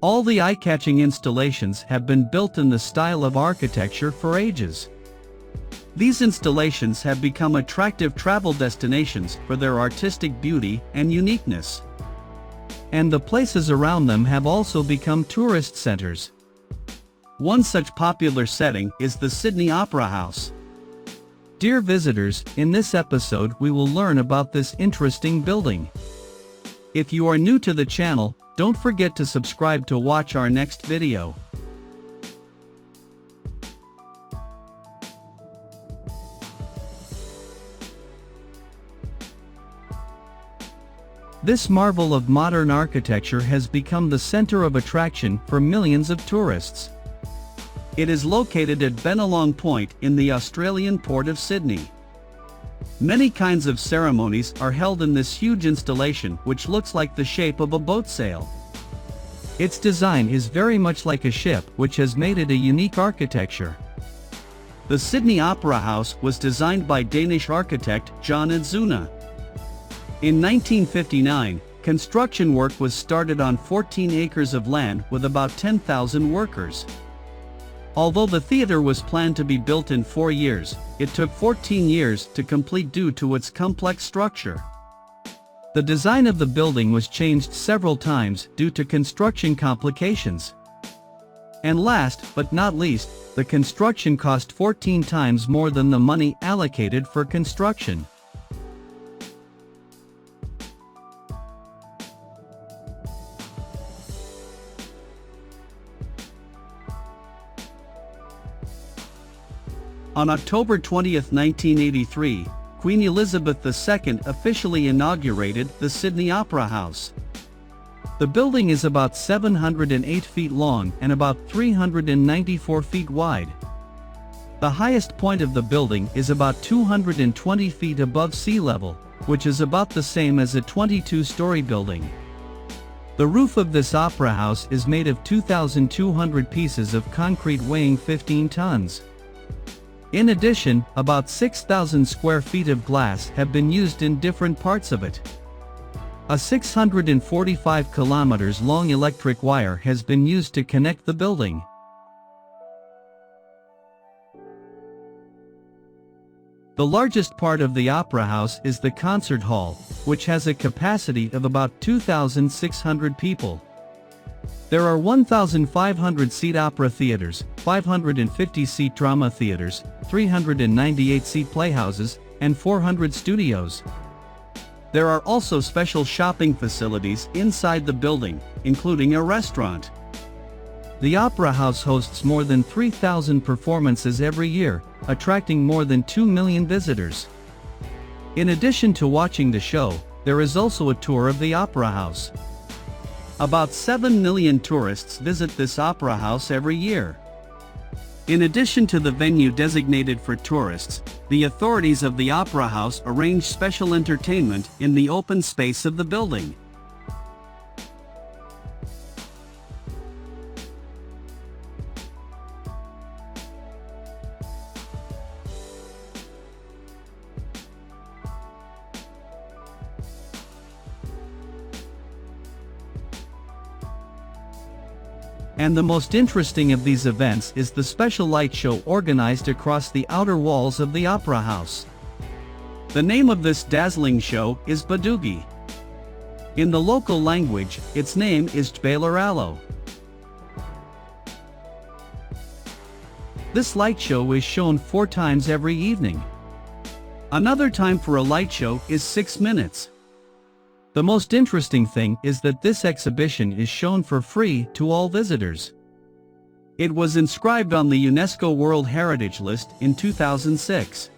All the eye-catching installations have been built in the style of architecture for ages. These installations have become attractive travel destinations for their artistic beauty and uniqueness. And the places around them have also become tourist centers. One such popular setting is the Sydney Opera House. Dear visitors, in this episode we will learn about this interesting building. If you are new to the channel, don't forget to subscribe to watch our next video. This marvel of modern architecture has become the center of attraction for millions of tourists. It is located at Bennelong Point in the Australian port of Sydney. Many kinds of ceremonies are held in this huge installation, which looks like the shape of a boat sail. Its design is very much like a ship, which has made it a unique architecture. The Sydney Opera House was designed by Danish architect John Adzuna. In 1959, construction work was started on 14 acres of land with about 10,000 workers. Although the theatre was planned to be built in 4 years, it took 14 years to complete due to its complex structure. The design of the building was changed several times due to construction complications. And last but not least, the construction cost 14 times more than the money allocated for construction. On October 20, 1983, Queen Elizabeth II officially inaugurated the Sydney Opera House. The building is about 708 feet long and about 394 feet wide. The highest point of the building is about 220 feet above sea level, which is about the same as a 22-story building. The roof of this opera house is made of 2,200 pieces of concrete weighing 15 tons. In addition, about 6,000 square feet of glass have been used in different parts of it. A 645 kilometers long electric wire has been used to connect the building. The largest part of the opera house is the concert hall, which has a capacity of about 2,600 people. There are 1,500-seat opera theaters, 550-seat drama theaters, 398-seat playhouses, and 400 studios. There are also special shopping facilities inside the building, including a restaurant. The Opera House hosts more than 3,000 performances every year, attracting more than 2 million visitors. In addition to watching the show, there is also a tour of the Opera House. About 7 million tourists visit this opera house every year. In addition to the venue designated for tourists, the authorities of the opera house arrange special entertainment in the open space of the building. And the most interesting of these events is the special light show organized across the outer walls of the opera house. The name of this dazzling show is Badugi. In the local language, its name is Tbalaralo. This light show is shown 4 times every evening. Another time for a light show is 6 minutes. The most interesting thing is that this exhibition is shown for free to all visitors. It was inscribed on the UNESCO World Heritage List in 2006.